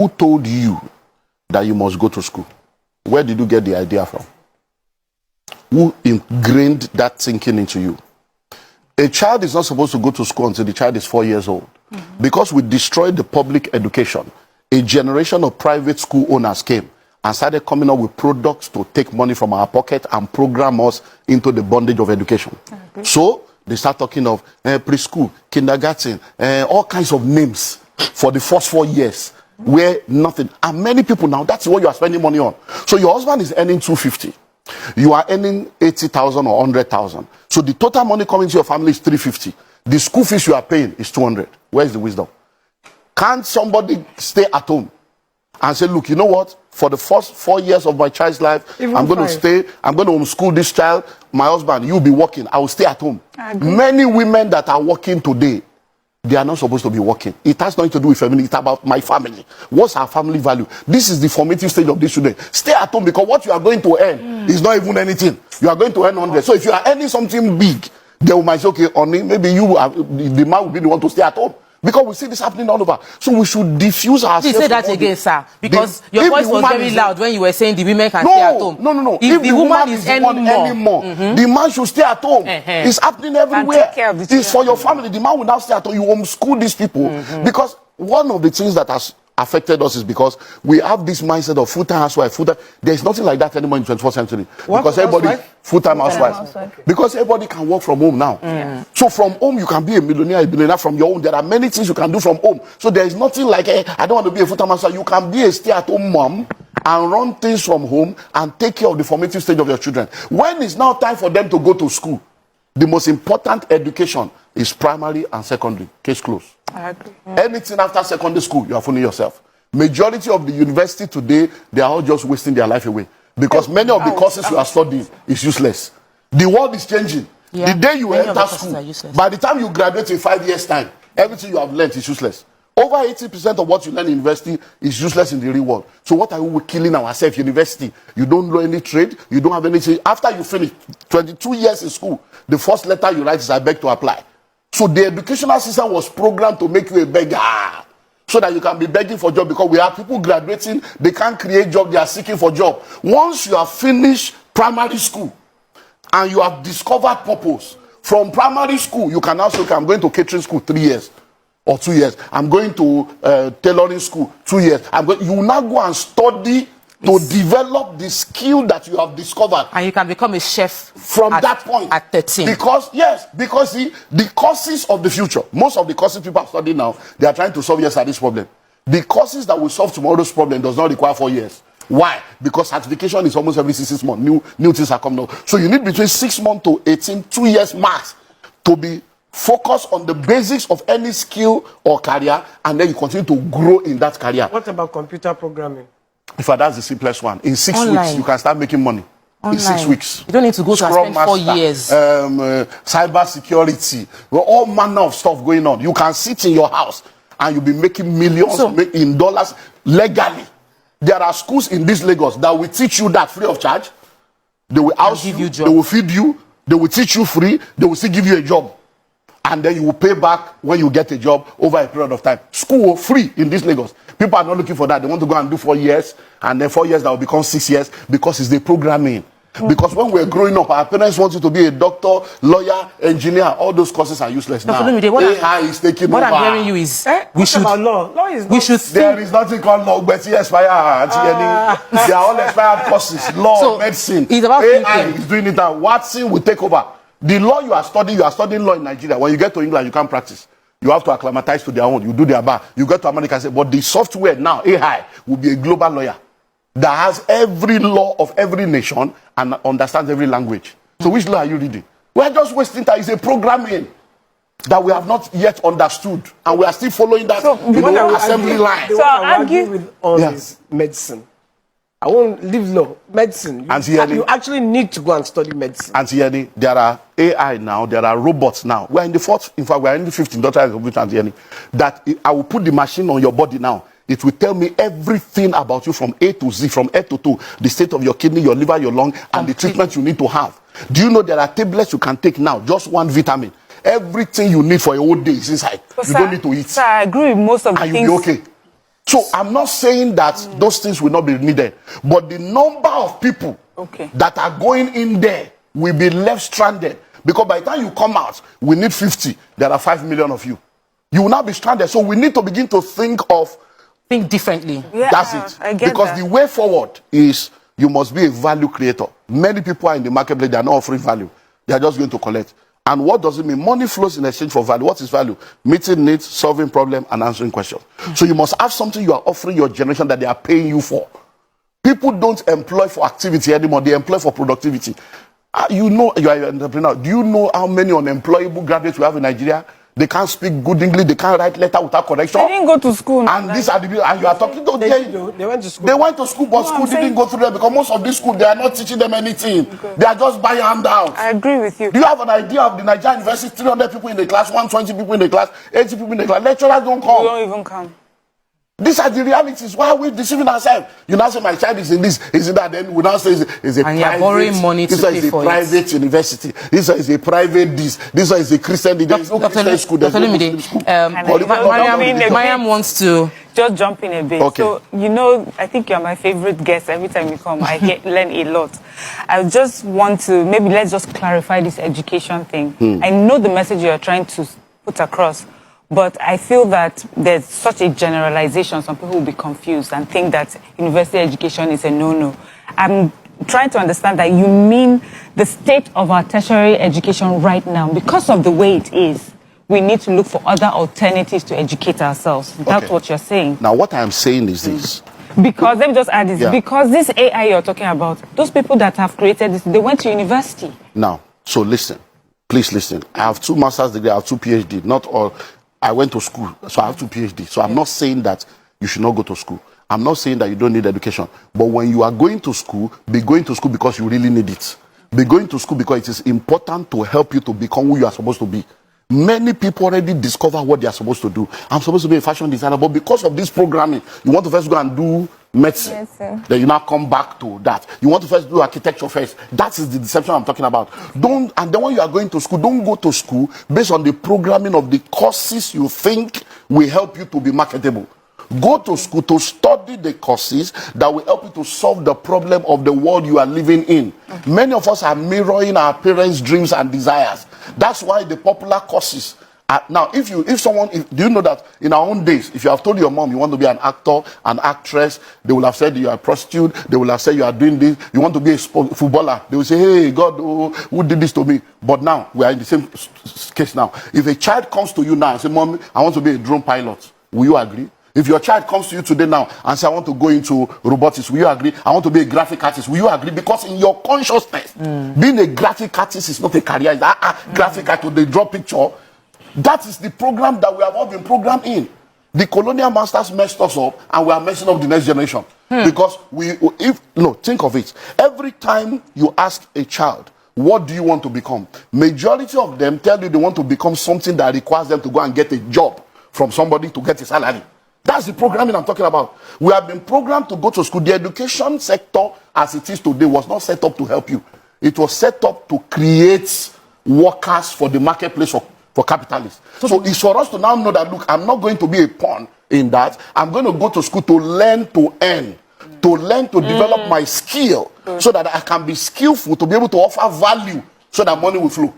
Who told you that you must go to school? Where did you get the idea from? Who ingrained that thinking into you? A child is not supposed to go to school until the child is 4 years old. Because we destroyed the public education, a generation of private school owners came and started coming up with products to take money from our pocket and program us into the bondage of education. So they start talking of preschool, kindergarten, all kinds of names for the first 4 years where nothing. And many people now, that's what you are spending money on. So your husband is earning 250. You are earning 80,000 or 100,000. So the total money coming to your family is 350. The school fees you are paying is 200. Where is the wisdom? Can't somebody stay at home and say, look, you know what? For the first 4 years of my child's life, I'm going to stay, I'm going to homeschool this child. My husband, you'll be working. I will stay at home. Many women that are working today, they are not supposed to be working. It has nothing to do with family. It's about my family. What's our family value? This is the formative stage of this student. Stay at home because what you are going to earn is not even anything. You are going to earn 100. So if you are earning something big, they might say, okay, only maybe you, the man will be the one to stay at home. Because we see this happening all over. So we should diffuse ourselves. Please say that again, sir. Because your voice was very loud when you were saying the women can stay at home. No. If the woman is earning more, the man should stay at home. It's happening everywhere. It's for your family. The man will now stay at home. You homeschool these people. Because one of the things that has affected us is because we have this mindset of full-time housewife, full-time. There's nothing like that anymore in the 21st century. Because everybody, full-time housewife. Because everybody can work from home now. So from home, you can be a millionaire, a billionaire from your home. There are many things you can do from home. So there is nothing like, I don't want to be a full-time housewife. You can be a stay-at-home mom and run things from home and take care of the formative stage of your children. When it's now time for them to go to school, the most important education is primary and secondary. Case closed. I agree. Anything after secondary school, you are fooling yourself. Majority of the university today, they are all just wasting their life away. Because many of the courses you are studying is useless. The world is changing. The day you enter school, by the time you graduate in 5 years' time, everything you have learned is useless. Over 80% of what you learn in university is useless in the real world. So what are we killing ourselves in university? You don't know any trade. You don't have anything. After you finish 22 years in school, the first letter you write is I beg to apply. So the educational system was programmed to make you a beggar. So that you can be begging for job, because we have people graduating, they can't create job, they are seeking for job. Once you have finished primary school and you have discovered purpose, from primary school, you can now say, okay, I'm going to catering school 3 years or 2 years. I'm going to tailoring school 2 years. You will now go and study to develop the skill that you have discovered. And you can become a chef from that point. At 13. Because the courses of the future, most of the courses people are studying now, they are trying to solve yesterday's problem. The courses that will solve tomorrow's problem does not require 4 years. Why? Because certification is almost every 6 months. New things are coming out. So you need between 6 months to 18, 2 years max to be focused on the basics of any skill or career, and then you continue to grow in that career. What about computer programming? In fact, that's the simplest one. In 6 weeks, you can start making money. In 6 weeks. You don't need to go to spend 4 years. Cyber security. All manner of stuff going on. You can sit in your house and you'll be making millions in dollars legally. There are schools in this Lagos that will teach you that free of charge. They will house you, they will feed you, they will teach you free, they will still give you a job. And then you will pay back when you get a job over a period of time. School free in this Lagos. People are not looking for that. They want to go and do 4 years, and then 4 years that will become 6 years, because it's the programming. Because when we're growing up, our parents want you to be a doctor, lawyer, engineer. All those courses are useless now. AI is taking over. What I'm hearing you is we should about law. Law is there is nothing called law, but it's expired. They are all expired courses. Law, medicine. It's about AI is doing it now. Watson will take over. The law you are studying law in Nigeria. When you get to England, you can't practice. You have to acclimatize to their own. You do their bar. You go to America and say, but the software now, AI, will be a global lawyer that has every law of every nation and understands every language. So which law are you reading? We are just wasting time. It's a programming that we have not yet understood. And we are still following that assembly line. So I argue with all this medicine. I won't leave law. Medicine. You actually need to go and study medicine. Antieni, there are AI now, there are robots now. We are in the fourth, in fact, we are in the 15th doctor computer, Antieni, that I will put the machine on your body now. It will tell me everything about you from A to Z, from head to toe, the state of your kidney, your liver, your lung, and the treatment you need to have. Do you know there are tablets you can take now, just one vitamin? Everything you need for a whole day is inside. You don't need to eat. Sir, I agree with most of the things. And you'll be okay. So I'm not saying that those things will not be needed, but the number of people that are going in there will be left stranded, because by the time you come out, we need 50. There are 5 million of you. You will not be stranded. So we need to begin to think differently. Yeah, that's it. I get because the way forward is you must be a value creator. Many people are in the marketplace, they are not offering value. They are just going to collect. And what does it mean? Money flows in exchange for value. What is value? Meeting needs, solving problems, and answering questions. So you must have something you are offering your generation that they are paying you for. People don't employ for activity anymore. They employ for productivity. You know, you are an entrepreneur. Do you know how many unemployable graduates we have in Nigeria? They can't speak good English. They can't write letter without correction. They didn't go to school. And these are the people. And you are talking to them. They went to school. They went to school, but school didn't go through them, because most of these schools, they are not teaching them anything. Okay. They are just buying handouts. I agree with you. Do you have an idea of the Nigerian university? 300 people in the class, 120 people in the class, 80 people in the class. Lecturers don't come. They don't even come. These are the realities. Why are we deceiving ourselves? You now say my child is in this, is in that. Then we now say it's a and private. Borrowing money to pay for private university. This one is a private this. This one is a Christian. There is no Christian school. There's no Muslim school. Mariam wants to just jump in a bit. Okay. So you know, I think you're my favorite guest. Every time you come, I learn a lot. I just want to let's just clarify this education thing. I know the message you're trying to put across. But I feel that there's such a generalization. Some people will be confused and think that university education is a no-no. I'm trying to understand that you mean the state of our tertiary education right now, because of the way it is, we need to look for other alternatives to educate ourselves. That's what you're saying. Now, what I'm saying is this. Because, let me just add this, because this AI you're talking about, those people that have created this, they went to university. Now, so listen. Please listen. I have 2 master's degrees, I have 2 PhD, not all. I went to school, so I have 2 PhD. So I'm not saying that you should not go to school. I'm not saying that you don't need education. But when you are going to school, be going to school because you really need it. Be going to school because it is important to help you to become who you are supposed to be. Many people already discover what they are supposed to do. I'm supposed to be a fashion designer, but because of this programming, you want to first go and do medicine. Yes, sir. Then you now come back to that. You want to first do architecture first. That is the deception I'm talking about. And then when you are going to school, don't go to school based on the programming of the courses you think will help you to be marketable. Go to school to study the courses that will help you to solve the problem of the world you are living in. Many of us are mirroring our parents' dreams and desires. That's why the popular courses now, do you know that in our own days, if you have told your mom you want to be an actor, an actress, they will have said you are a prostitute, they will have said you are doing this, you want to be a footballer, they will say, hey, God, who did this to me? But now, we are in the same case now. If a child comes to you now and say, Mom, I want to be a drone pilot, will you agree? If your child comes to you today now and say, I want to go into robotics, will you agree? I want to be a graphic artist, will you agree? Because in your consciousness, being a graphic artist is not a career. It's graphic artist, they draw picture. That is the program that we have all been programmed in. The colonial masters messed us up, and we are messing up the next generation. Because think of it. Every time you ask a child, what do you want to become? Majority of them tell you they want to become something that requires them to go and get a job from somebody to get a salary. That's the programming I'm talking about. We have been programmed to go to school. The education sector, as it is today, was not set up to help you. It was set up to create workers for the marketplace for capitalists. So it's for us to now know that, look, I'm not going to be a pawn in that. I'm going to go to school to learn to earn, to learn to develop my skill so that I can be skillful to be able to offer value so that money will flow.